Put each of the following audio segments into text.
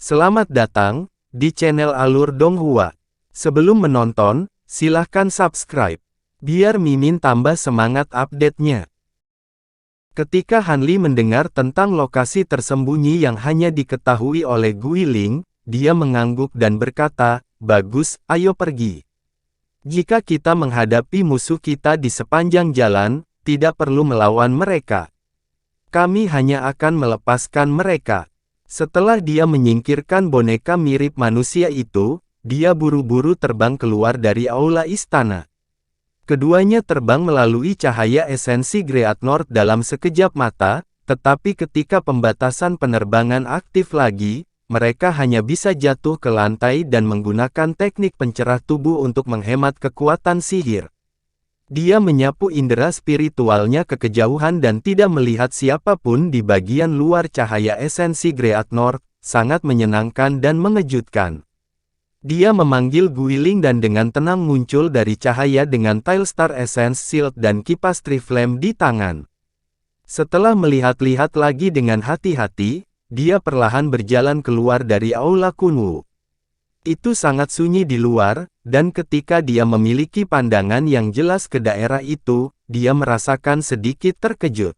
Selamat datang di channel Alur Donghua. Sebelum menonton, silahkan subscribe, biar Mimin tambah semangat update-nya. Ketika Hanli mendengar tentang lokasi tersembunyi yang hanya diketahui oleh Guiling, dia mengangguk dan berkata, "Bagus, ayo pergi. Jika kita menghadapi musuh kita di sepanjang jalan, tidak perlu melawan mereka. Kami hanya akan melepaskan mereka." Setelah dia menyingkirkan boneka mirip manusia itu, dia buru-buru terbang keluar dari aula istana. Keduanya terbang melalui cahaya esensi Great North dalam sekejap mata, tetapi ketika pembatasan penerbangan aktif lagi, mereka hanya bisa jatuh ke lantai dan menggunakan teknik pencerah tubuh untuk menghemat kekuatan sihir. Dia menyapu indera spiritualnya ke kejauhan dan tidak melihat siapapun di bagian luar cahaya esensi Great North, sangat menyenangkan dan mengejutkan. Dia memanggil Guiling dan dengan tenang muncul dari cahaya dengan Tailstar Essence Shield dan kipas Triflame di tangan. Setelah melihat-lihat lagi dengan hati-hati, dia perlahan berjalan keluar dari aula Kunwu. Itu sangat sunyi di luar, dan ketika dia memiliki pandangan yang jelas ke daerah itu, dia merasakan sedikit terkejut.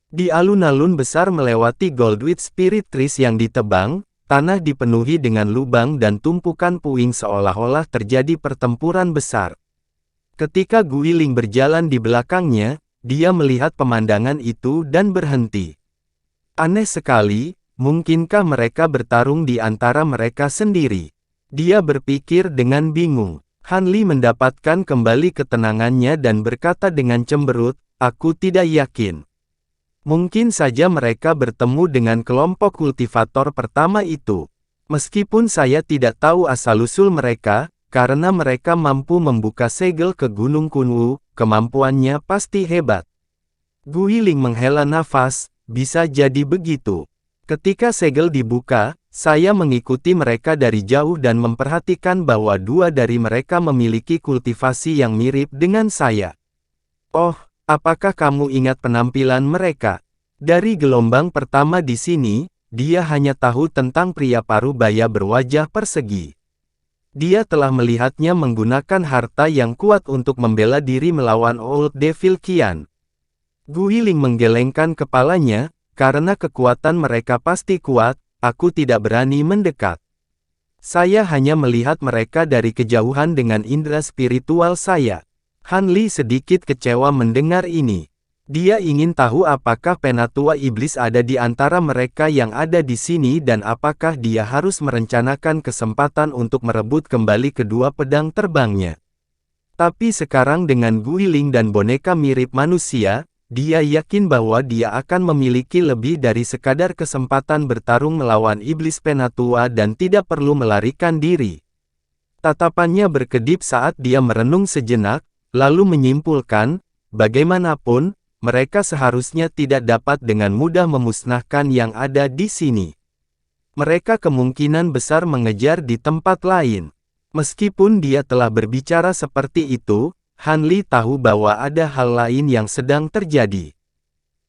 Di alun-alun besar melewati Goldwith Spirit Trees yang ditebang, tanah dipenuhi dengan lubang dan tumpukan puing seolah-olah terjadi pertempuran besar. Ketika Guiling berjalan di belakangnya, dia melihat pemandangan itu dan berhenti. Aneh sekali, mungkinkah mereka bertarung di antara mereka sendiri? Dia berpikir dengan bingung. Hanli mendapatkan kembali ketenangannya dan berkata dengan cemberut, "Aku tidak yakin. Mungkin saja mereka bertemu dengan kelompok kultivator pertama itu. Meskipun saya tidak tahu asal-usul mereka, karena mereka mampu membuka segel ke Gunung Kunwu, kemampuannya pasti hebat." Guiling menghela nafas, bisa jadi begitu. Ketika segel dibuka, saya mengikuti mereka dari jauh dan memperhatikan bahwa dua dari mereka memiliki kultivasi yang mirip dengan saya. Oh, apakah kamu ingat penampilan mereka? Dari gelombang pertama di sini, dia hanya tahu tentang pria parubaya berwajah persegi. Dia telah melihatnya menggunakan harta yang kuat untuk membela diri melawan Old Devil Qian. Guiling menggelengkan kepalanya, karena kekuatan mereka pasti kuat. Aku tidak berani mendekat. Saya hanya melihat mereka dari kejauhan dengan indera spiritual saya. Hanli sedikit kecewa mendengar ini. Dia ingin tahu apakah penatua iblis ada di antara mereka yang ada di sini dan apakah dia harus merencanakan kesempatan untuk merebut kembali kedua pedang terbangnya. Tapi sekarang dengan Guiling dan boneka mirip manusia, dia yakin bahwa dia akan memiliki lebih dari sekadar kesempatan bertarung melawan iblis penatua dan tidak perlu melarikan diri. Tatapannya berkedip saat dia merenung sejenak, lalu menyimpulkan, bagaimanapun, mereka seharusnya tidak dapat dengan mudah memusnahkan yang ada di sini. Mereka kemungkinan besar mengejar di tempat lain. Meskipun dia telah berbicara seperti itu, Hanli tahu bahwa ada hal lain yang sedang terjadi.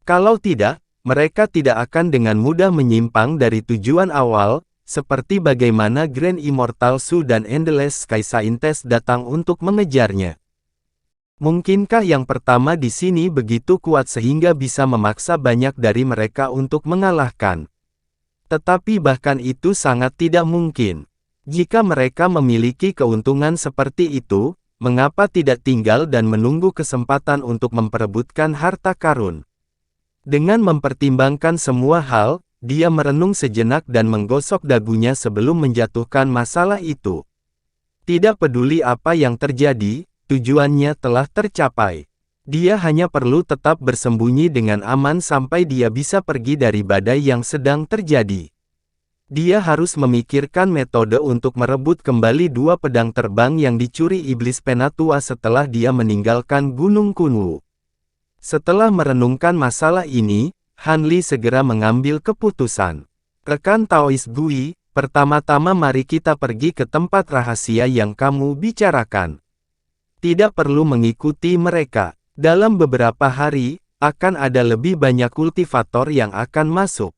Kalau tidak, mereka tidak akan dengan mudah menyimpang dari tujuan awal, seperti bagaimana Grand Immortal Su dan Endless Sky Scientist datang untuk mengejarnya. Mungkinkah yang pertama di sini begitu kuat sehingga bisa memaksa banyak dari mereka untuk mengalahkan? Tetapi bahkan itu sangat tidak mungkin. Jika mereka memiliki keuntungan seperti itu, mengapa tidak tinggal dan menunggu kesempatan untuk memperebutkan harta karun? Dengan mempertimbangkan semua hal, dia merenung sejenak dan menggosok dagunya sebelum menjatuhkan masalah itu. Tidak peduli apa yang terjadi, tujuannya telah tercapai. Dia hanya perlu tetap bersembunyi dengan aman sampai dia bisa pergi dari badai yang sedang terjadi. Dia harus memikirkan metode untuk merebut kembali dua pedang terbang yang dicuri iblis penatua setelah dia meninggalkan Gunung Kunwu. Setelah merenungkan masalah ini, Hanli segera mengambil keputusan. "Rekan Taoist Gui, pertama-tama mari kita pergi ke tempat rahasia yang kamu bicarakan. Tidak perlu mengikuti mereka. Dalam beberapa hari, akan ada lebih banyak kultivator yang akan masuk."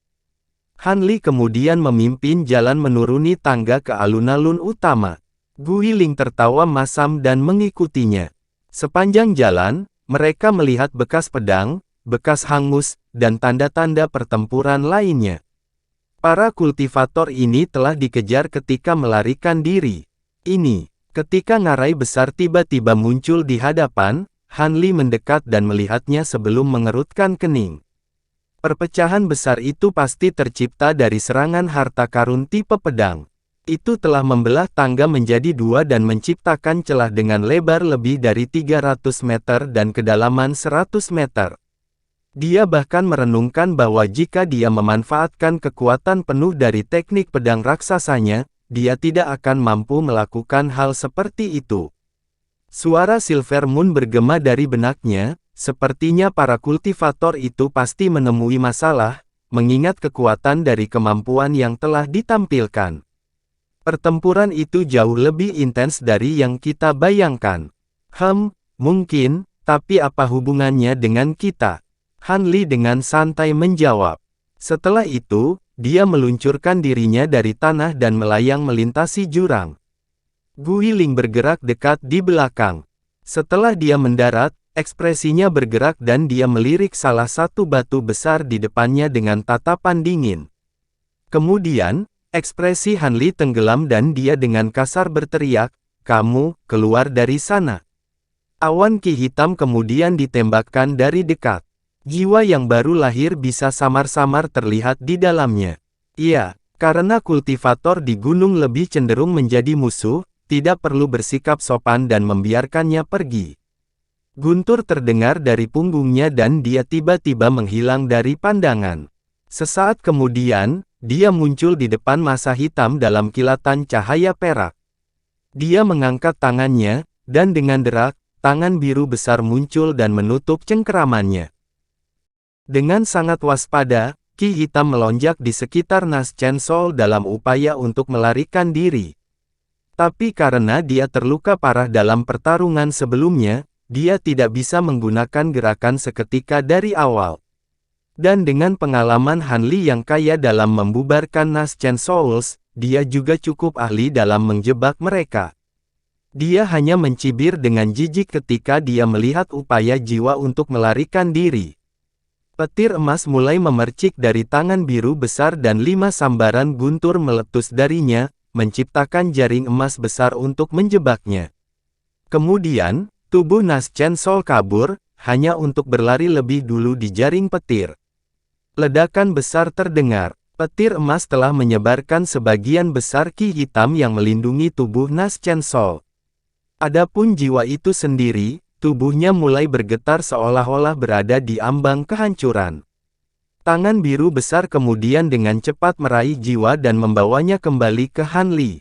Han Li kemudian memimpin jalan menuruni tangga ke alun-alun utama. Guiling tertawa masam dan mengikutinya. Sepanjang jalan, mereka melihat bekas pedang, bekas hangus, dan tanda-tanda pertempuran lainnya. Para kultivator ini telah dikejar ketika melarikan diri. Ketika ngarai besar tiba-tiba muncul di hadapan, Han Li mendekat dan melihatnya sebelum mengerutkan kening. Perpecahan besar itu pasti tercipta dari serangan harta karun tipe pedang. Itu telah membelah tangga menjadi dua dan menciptakan celah dengan lebar lebih dari 300 meter dan kedalaman 100 meter. Dia bahkan merenungkan bahwa jika dia memanfaatkan kekuatan penuh dari teknik pedang raksasanya, dia tidak akan mampu melakukan hal seperti itu. Suara Silver Moon bergema dari benaknya, sepertinya para kultivator itu pasti menemui masalah, mengingat kekuatan dari kemampuan yang telah ditampilkan. Pertempuran itu jauh lebih intens dari yang kita bayangkan. Mungkin, tapi apa hubungannya dengan kita? Han Li dengan santai menjawab. Setelah itu, dia meluncurkan dirinya dari tanah dan melayang melintasi jurang. Guiling bergerak dekat di belakang. Setelah dia mendarat, ekspresinya bergerak dan dia melirik salah satu batu besar di depannya dengan tatapan dingin. Kemudian, ekspresi Han Li tenggelam dan dia dengan kasar berteriak, "Kamu, keluar dari sana." Awan ki hitam kemudian ditembakkan dari dekat. Jiwa yang baru lahir bisa samar-samar terlihat di dalamnya. Iya, karena kultivator di gunung lebih cenderung menjadi musuh, tidak perlu bersikap sopan dan membiarkannya pergi. Guntur terdengar dari punggungnya dan dia tiba-tiba menghilang dari pandangan. Sesaat kemudian, dia muncul di depan masa hitam dalam kilatan cahaya perak. Dia mengangkat tangannya, dan dengan derak, tangan biru besar muncul dan menutup cengkeramannya. Dengan sangat waspada, ki hitam melonjak di sekitar Nas Chen Sol dalam upaya untuk melarikan diri. Tapi karena dia terluka parah dalam pertarungan sebelumnya, dia tidak bisa menggunakan gerakan seketika dari awal. Dan dengan pengalaman Han Li yang kaya dalam membubarkan Nas Chen Souls, dia juga cukup ahli dalam menjebak mereka. Dia hanya mencibir dengan jijik ketika dia melihat upaya jiwa untuk melarikan diri. Petir emas mulai memercik dari tangan biru besar dan 5 sambaran guntur meletus darinya, menciptakan jaring emas besar untuk menjebaknya. Kemudian, tubuh Nas Chen Soul kabur, hanya untuk berlari lebih dulu di jaring petir. Ledakan besar terdengar. Petir emas telah menyebarkan sebagian besar ki hitam yang melindungi tubuh Nas Chen Soul. Adapun jiwa itu sendiri, tubuhnya mulai bergetar seolah-olah berada di ambang kehancuran. Tangan biru besar kemudian dengan cepat meraih jiwa dan membawanya kembali ke Han Li.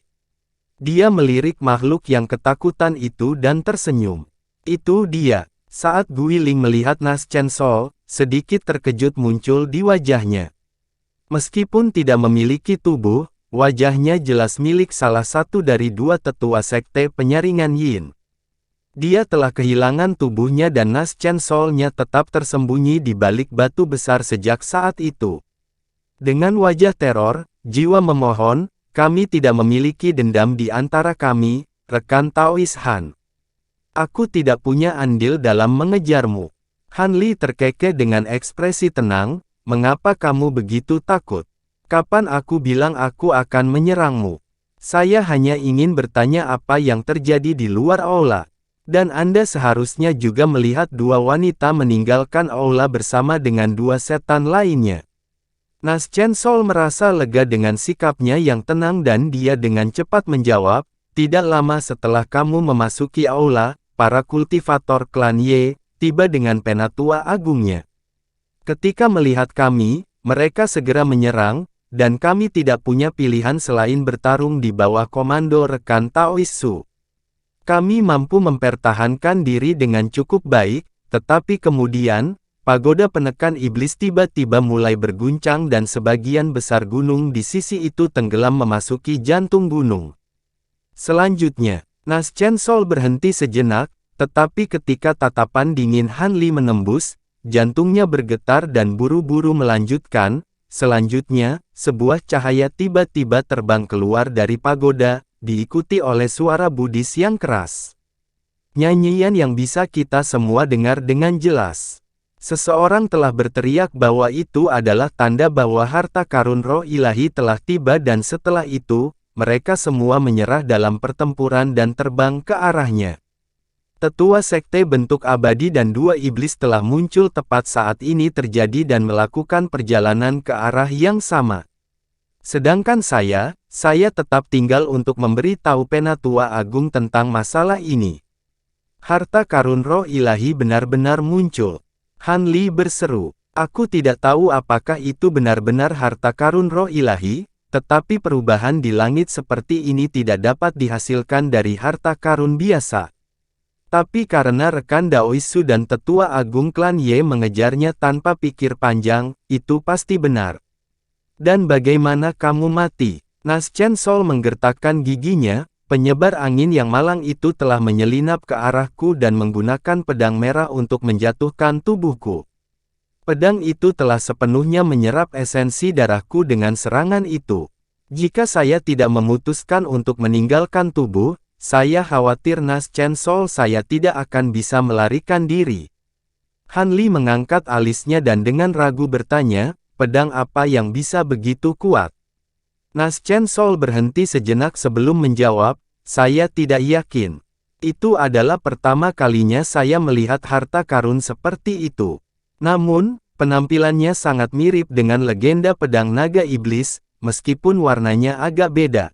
Dia melirik makhluk yang ketakutan itu dan tersenyum. Itu dia. Saat Guiling melihat Nas Chen Soul, sedikit terkejut muncul di wajahnya. Meskipun tidak memiliki tubuh, wajahnya jelas milik salah satu dari dua tetua sekte penyaringan Yin. Dia telah kehilangan tubuhnya dan Nas Chen Soul-nya tetap tersembunyi di balik batu besar sejak saat itu. Dengan wajah teror, jiwa memohon, "Kami tidak memiliki dendam di antara kami, rekan Taois Han. Aku tidak punya andil dalam mengejarmu." Han Li terkekeh dengan ekspresi tenang, "Mengapa kamu begitu takut? Kapan aku bilang aku akan menyerangmu? Saya hanya ingin bertanya apa yang terjadi di luar aula. Dan Anda seharusnya juga melihat dua wanita meninggalkan aula bersama dengan dua setan lainnya." Nas Chen Soul merasa lega dengan sikapnya yang tenang dan dia dengan cepat menjawab, "Tidak lama setelah kamu memasuki aula, para kultivator klan Ye tiba dengan penatua agungnya. Ketika melihat kami, mereka segera menyerang, dan kami tidak punya pilihan selain bertarung di bawah komando rekan Taois Su. Kami mampu mempertahankan diri dengan cukup baik, tetapi kemudian, pagoda penekan iblis tiba-tiba mulai berguncang dan sebagian besar gunung di sisi itu tenggelam memasuki jantung gunung. Selanjutnya, Nas Chen Soul berhenti sejenak, tetapi ketika tatapan dingin Han Li menembus, jantungnya bergetar dan buru-buru melanjutkan, selanjutnya, sebuah cahaya tiba-tiba terbang keluar dari pagoda, diikuti oleh suara Buddhis yang keras. Nyanyian yang bisa kita semua dengar dengan jelas. Seseorang telah berteriak bahwa itu adalah tanda bahwa harta karun roh ilahi telah tiba dan setelah itu, mereka semua menyerah dalam pertempuran dan terbang ke arahnya. Tetua sekte bentuk abadi dan dua iblis telah muncul tepat saat ini terjadi dan melakukan perjalanan ke arah yang sama. Sedangkan saya tetap tinggal untuk memberi tahu Penatua Agung tentang masalah ini. Harta karun roh ilahi benar-benar muncul. Han Li berseru, aku tidak tahu apakah itu benar-benar harta karun roh ilahi, tetapi perubahan di langit seperti ini tidak dapat dihasilkan dari harta karun biasa. Tapi karena rekan Daoisu dan tetua agung klan Ye mengejarnya tanpa pikir panjang, itu pasti benar. Dan bagaimana kamu mati? Nas Chen Sol menggertakkan giginya. Penyebar angin yang malang itu telah menyelinap ke arahku dan menggunakan pedang merah untuk menjatuhkan tubuhku. Pedang itu telah sepenuhnya menyerap esensi darahku dengan serangan itu. Jika saya tidak memutuskan untuk meninggalkan tubuh, saya khawatir Nas Chen Sol saya tidak akan bisa melarikan diri. Han Li mengangkat alisnya dan dengan ragu bertanya, pedang apa yang bisa begitu kuat? Nas Chen Sol berhenti sejenak sebelum menjawab, saya tidak yakin. Itu adalah pertama kalinya saya melihat harta karun seperti itu. Namun, penampilannya sangat mirip dengan legenda pedang naga iblis, meskipun warnanya agak beda.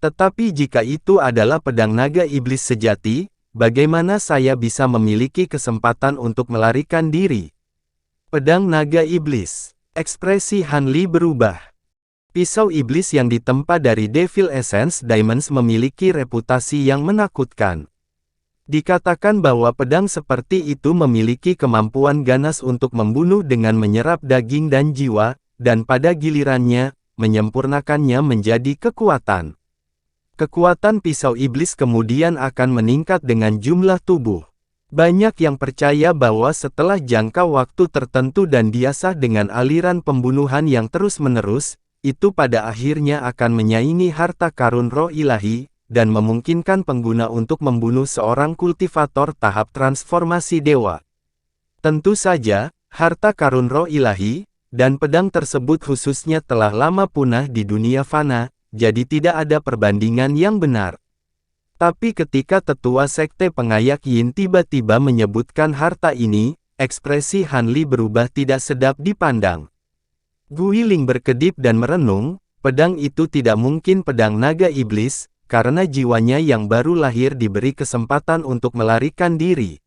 Tetapi jika itu adalah pedang naga iblis sejati, bagaimana saya bisa memiliki kesempatan untuk melarikan diri? Pedang naga iblis. Ekspresi Han Li berubah. Pisau iblis yang ditempa dari Devil Essence Diamonds memiliki reputasi yang menakutkan. Dikatakan bahwa pedang seperti itu memiliki kemampuan ganas untuk membunuh dengan menyerap daging dan jiwa, dan pada gilirannya, menyempurnakannya menjadi kekuatan. Kekuatan pisau iblis kemudian akan meningkat dengan jumlah tubuh. Banyak yang percaya bahwa setelah jangka waktu tertentu dan diasah dengan aliran pembunuhan yang terus-menerus, itu pada akhirnya akan menyaingi harta karun roh ilahi, dan memungkinkan pengguna untuk membunuh seorang kultivator tahap transformasi dewa. Tentu saja, harta karun roh ilahi, dan pedang tersebut khususnya telah lama punah di dunia fana, jadi tidak ada perbandingan yang benar. Tapi ketika tetua sekte pengayak Yin tiba-tiba menyebutkan harta ini, ekspresi Han Li berubah tidak sedap dipandang. Guiling berkedip dan merenung, pedang itu tidak mungkin pedang naga iblis, karena jiwanya yang baru lahir diberi kesempatan untuk melarikan diri.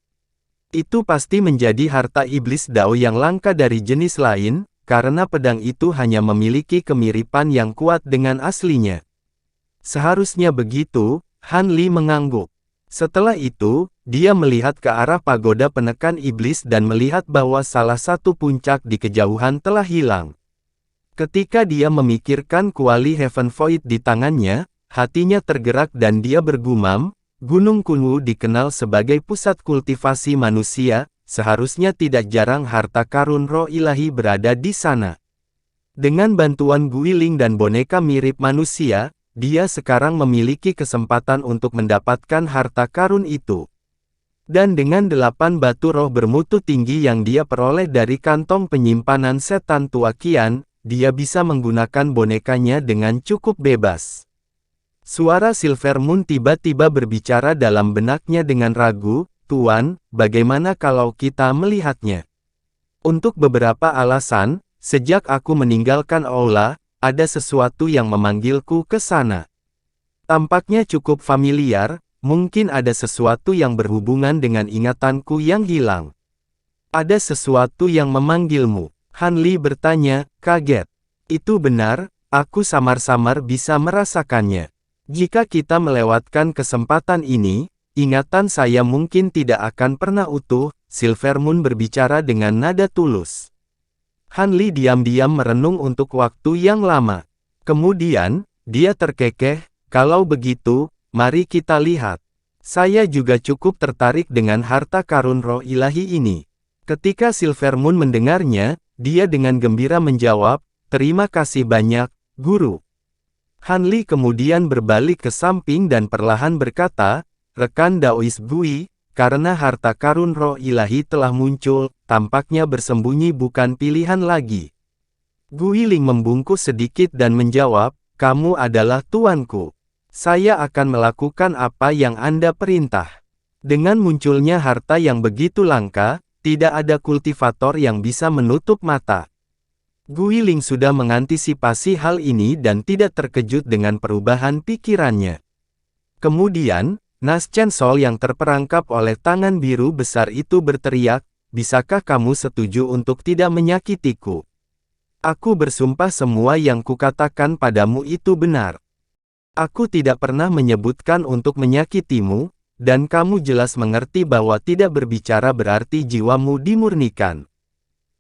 Itu pasti menjadi harta iblis Dao yang langka dari jenis lain, karena pedang itu hanya memiliki kemiripan yang kuat dengan aslinya. Seharusnya begitu, Han Li mengangguk. Setelah itu, dia melihat ke arah pagoda penekan iblis dan melihat bahwa salah satu puncak di kejauhan telah hilang. Ketika dia memikirkan kuali Heaven Void di tangannya, hatinya tergerak dan dia bergumam, Gunung Kunwu dikenal sebagai pusat kultivasi manusia, seharusnya tidak jarang harta karun roh ilahi berada di sana. Dengan bantuan Guiling dan boneka mirip manusia, dia sekarang memiliki kesempatan untuk mendapatkan harta karun itu. Dan dengan 8 batu roh bermutu tinggi yang dia peroleh dari kantong penyimpanan setan tua Qian, dia bisa menggunakan bonekanya dengan cukup bebas. Suara Silver Moon tiba-tiba berbicara dalam benaknya dengan ragu, Tuan, bagaimana kalau kita melihatnya? Untuk beberapa alasan, sejak aku meninggalkan aula, ada sesuatu yang memanggilku ke sana. Tampaknya cukup familiar, mungkin ada sesuatu yang berhubungan dengan ingatanku yang hilang. Ada sesuatu yang memanggilmu. Han Li bertanya, kaget. Itu benar, aku samar-samar bisa merasakannya. Jika kita melewatkan kesempatan ini, ingatan saya mungkin tidak akan pernah utuh, Silver Moon berbicara dengan nada tulus. Han Li diam-diam merenung untuk waktu yang lama. Kemudian, dia terkekeh, kalau begitu, mari kita lihat. Saya juga cukup tertarik dengan harta karun roh ilahi ini. Ketika Silver Moon mendengarnya, dia dengan gembira menjawab, Terima kasih banyak, Guru. Han Li kemudian berbalik ke samping dan perlahan berkata, rekan Daois Gui, karena harta karun roh ilahi telah muncul, tampaknya bersembunyi bukan pilihan lagi. Gui Ling membungkuk sedikit dan menjawab, kamu adalah tuanku. Saya akan melakukan apa yang Anda perintah. Dengan munculnya harta yang begitu langka, tidak ada kultivator yang bisa menutup mata. Gui Ling sudah mengantisipasi hal ini dan tidak terkejut dengan perubahan pikirannya. Kemudian, Nas Chen Sol yang terperangkap oleh tangan biru besar itu berteriak, bisakah kamu setuju untuk tidak menyakitiku? Aku bersumpah semua yang kukatakan padamu itu benar. Aku tidak pernah menyebutkan untuk menyakitimu, dan kamu jelas mengerti bahwa tidak berbicara berarti jiwamu dimurnikan.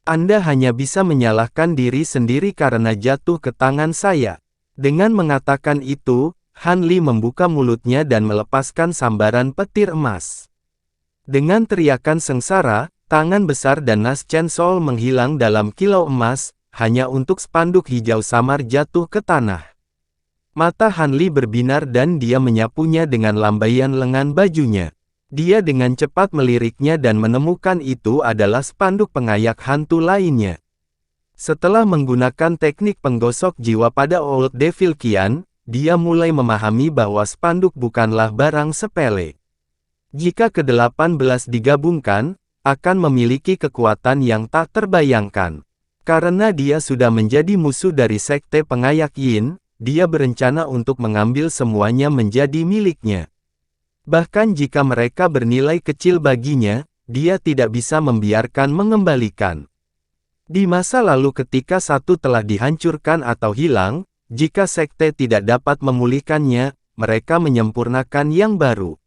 Anda hanya bisa menyalahkan diri sendiri karena jatuh ke tangan saya. Dengan mengatakan itu, Han Li membuka mulutnya dan melepaskan sambaran petir emas. Dengan teriakan sengsara, tangan besar dan Nas Chen Sol menghilang dalam kilau emas, hanya untuk spanduk hijau samar jatuh ke tanah. Mata Han Li berbinar dan dia menyapunya dengan lambaian lengan bajunya. Dia dengan cepat meliriknya dan menemukan itu adalah spanduk pengayak hantu lainnya. Setelah menggunakan teknik penggosok jiwa pada Old Devil Qian, dia mulai memahami bahwa spanduk bukanlah barang sepele. Jika ke-18 digabungkan, akan memiliki kekuatan yang tak terbayangkan. Karena dia sudah menjadi musuh dari Sekte Pengayak Yin, dia berencana untuk mengambil semuanya menjadi miliknya. Bahkan jika mereka bernilai kecil baginya, dia tidak bisa membiarkan mengembalikan. Di masa lalu ketika satu telah dihancurkan atau hilang, jika sekte tidak dapat memulihkannya, mereka menyempurnakan yang baru.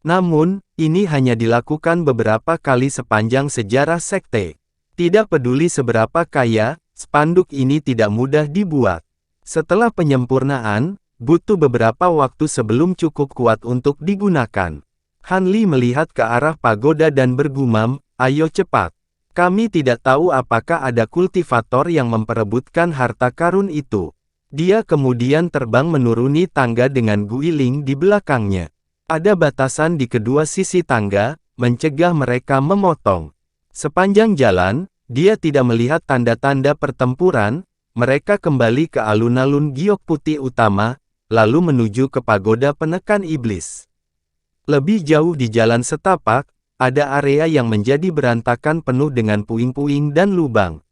Namun, ini hanya dilakukan beberapa kali sepanjang sejarah sekte. Tidak peduli seberapa kaya, spanduk ini tidak mudah dibuat. Setelah penyempurnaan, butuh beberapa waktu sebelum cukup kuat untuk digunakan. Han Li melihat ke arah pagoda dan bergumam, ayo cepat. Kami tidak tahu apakah ada kultivator yang memperebutkan harta karun itu. Dia kemudian terbang menuruni tangga dengan Gui Ling di belakangnya. Ada batasan di kedua sisi tangga, mencegah mereka memotong. Sepanjang jalan, dia tidak melihat tanda-tanda pertempuran. Mereka kembali ke alun-alun giok putih utama, lalu menuju ke pagoda penekan iblis. Lebih jauh di jalan setapak, ada area yang menjadi berantakan penuh dengan puing-puing dan lubang.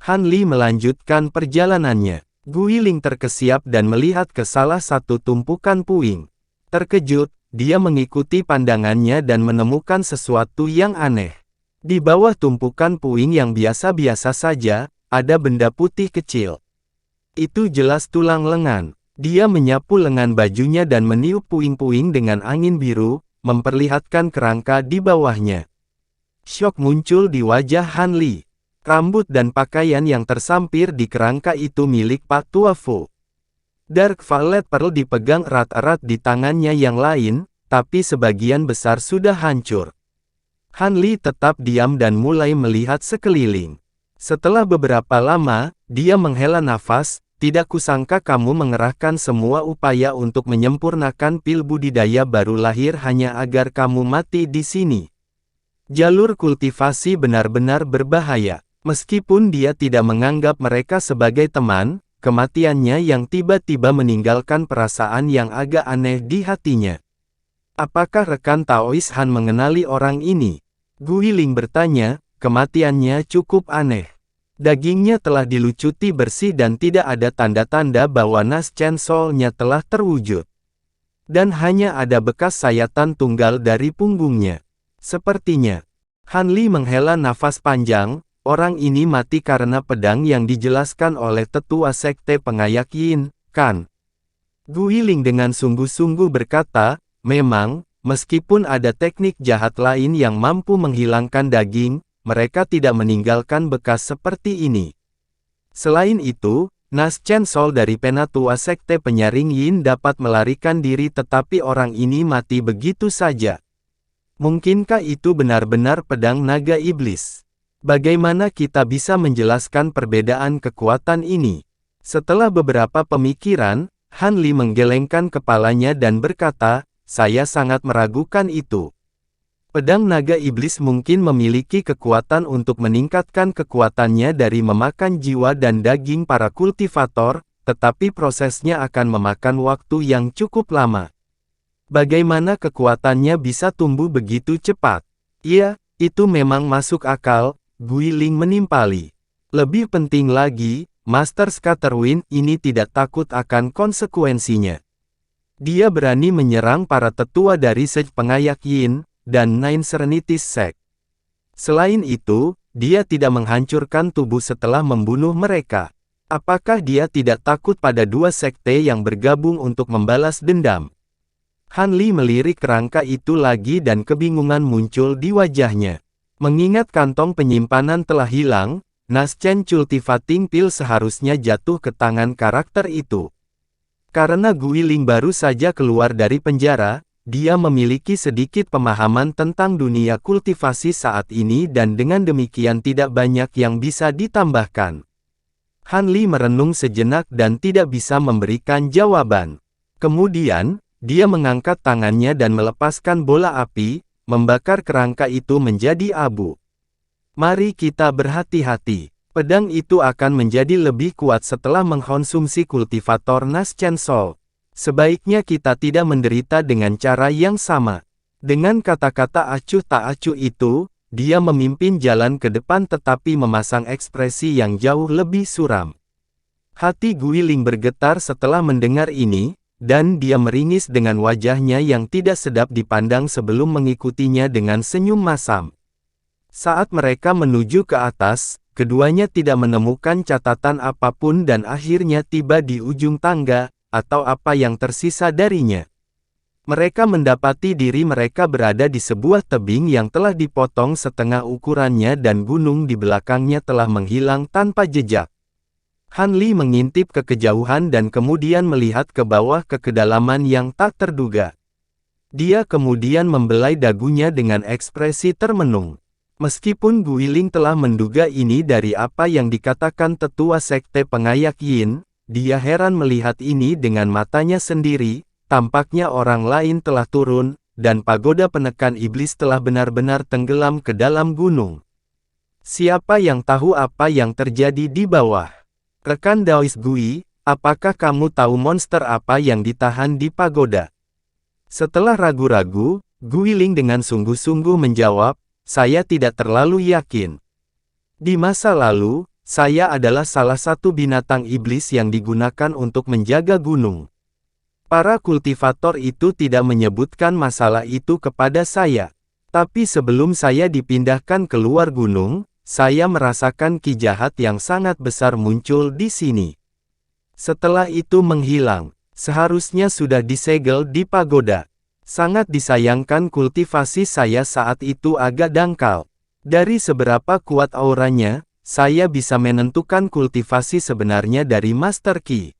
Han Li melanjutkan perjalanannya. Gui Ling terkesiap dan melihat ke salah satu tumpukan puing. Terkejut, dia mengikuti pandangannya dan menemukan sesuatu yang aneh. Di bawah tumpukan puing yang biasa-biasa saja, ada benda putih kecil. Itu jelas tulang lengan. Dia menyapu lengan bajunya dan meniup puing-puing dengan angin biru, memperlihatkan kerangka di bawahnya. Syok muncul di wajah Han Li. Rambut dan pakaian yang tersampir di kerangka itu milik Pak Tua Fu. Dark Violet Pearl dipegang erat-erat di tangannya yang lain, tapi sebagian besar sudah hancur. Han Li tetap diam dan mulai melihat sekeliling. Setelah beberapa lama, dia menghela nafas, tidak kusangka kamu mengerahkan semua upaya untuk menyempurnakan pil budidaya baru lahir hanya agar kamu mati di sini. Jalur kultivasi benar-benar berbahaya. Meskipun dia tidak menganggap mereka sebagai teman, kematiannya yang tiba-tiba meninggalkan perasaan yang agak aneh di hatinya. Apakah rekan Taois Han mengenali orang ini? Gui Ling bertanya, kematiannya cukup aneh. Dagingnya telah dilucuti bersih dan tidak ada tanda-tanda bahwa Nas Chen Sol-nya telah terwujud. Dan hanya ada bekas sayatan tunggal dari punggungnya. Sepertinya, Han Li menghela nafas panjang, orang ini mati karena pedang yang dijelaskan oleh tetua sekte pengayak Yin, kan? Gui Ling dengan sungguh-sungguh berkata, memang, meskipun ada teknik jahat lain yang mampu menghilangkan daging, mereka tidak meninggalkan bekas seperti ini. Selain itu, Nas Chen Sol dari penatua sekte penyaring Yin dapat melarikan diri tetapi orang ini mati begitu saja. Mungkinkah itu benar-benar pedang naga iblis? Bagaimana kita bisa menjelaskan perbedaan kekuatan ini? Setelah beberapa pemikiran, Han Li menggelengkan kepalanya dan berkata, saya sangat meragukan itu. Pedang naga iblis mungkin memiliki kekuatan untuk meningkatkan kekuatannya dari memakan jiwa dan daging para kultivator, tetapi prosesnya akan memakan waktu yang cukup lama. Bagaimana kekuatannya bisa tumbuh begitu cepat? Iya, itu memang masuk akal, Guiling menimpali. Lebih penting lagi, Master Scatterwind ini tidak takut akan konsekuensinya. Dia berani menyerang para tetua dari Sej Pengayak Yin, dan Nine Serenities Sect. Selain itu, dia tidak menghancurkan tubuh setelah membunuh mereka. Apakah dia tidak takut pada dua sekte yang bergabung untuk membalas dendam? Han Li melirik kerangka itu lagi dan kebingungan muncul di wajahnya. Mengingat kantong penyimpanan telah hilang, Naschen Cultivating Pill seharusnya jatuh ke tangan karakter itu. Karena Guiling baru saja keluar dari penjara, dia memiliki sedikit pemahaman tentang dunia kultivasi saat ini dan dengan demikian tidak banyak yang bisa ditambahkan. Han Li merenung sejenak dan tidak bisa memberikan jawaban. Kemudian, dia mengangkat tangannya dan melepaskan bola api, membakar kerangka itu menjadi abu. Mari kita berhati-hati. Pedang itu akan menjadi lebih kuat setelah mengkonsumsi kultivator Naschen Soul. Sebaiknya kita tidak menderita dengan cara yang sama. Dengan kata-kata acuh tak acuh itu, dia memimpin jalan ke depan tetapi memasang ekspresi yang jauh lebih suram. Hati Guiling bergetar setelah mendengar ini, dan dia meringis dengan wajahnya yang tidak sedap dipandang sebelum mengikutinya dengan senyum masam. Saat mereka menuju ke atas, keduanya tidak menemukan catatan apapun dan akhirnya tiba di ujung tangga, atau apa yang tersisa darinya. Mereka mendapati diri mereka berada di sebuah tebing yang telah dipotong setengah ukurannya dan gunung di belakangnya telah menghilang tanpa jejak. Han Li mengintip ke kejauhan dan kemudian melihat ke bawah ke kedalaman yang tak terduga. Dia kemudian membelai dagunya dengan ekspresi termenung. Meskipun Guiling telah menduga ini dari apa yang dikatakan tetua sekte Pengayak Yin, dia heran melihat ini dengan matanya sendiri, tampaknya orang lain telah turun, dan pagoda penekan iblis telah benar-benar tenggelam ke dalam gunung. Siapa yang tahu apa yang terjadi di bawah? Rekan Daoist Gui, apakah kamu tahu monster apa yang ditahan di pagoda? Setelah ragu-ragu, Guiling dengan sungguh-sungguh menjawab, saya tidak terlalu yakin. Di masa lalu, saya adalah salah satu binatang iblis yang digunakan untuk menjaga gunung. Para kultivator itu tidak menyebutkan masalah itu kepada saya. Tapi sebelum saya dipindahkan keluar gunung, saya merasakan ki jahat yang sangat besar muncul di sini. Setelah itu menghilang, seharusnya sudah disegel di pagoda. Sangat disayangkan kultivasi saya saat itu agak dangkal. Dari seberapa kuat auranya, saya bisa menentukan kultivasi sebenarnya dari Master Ki.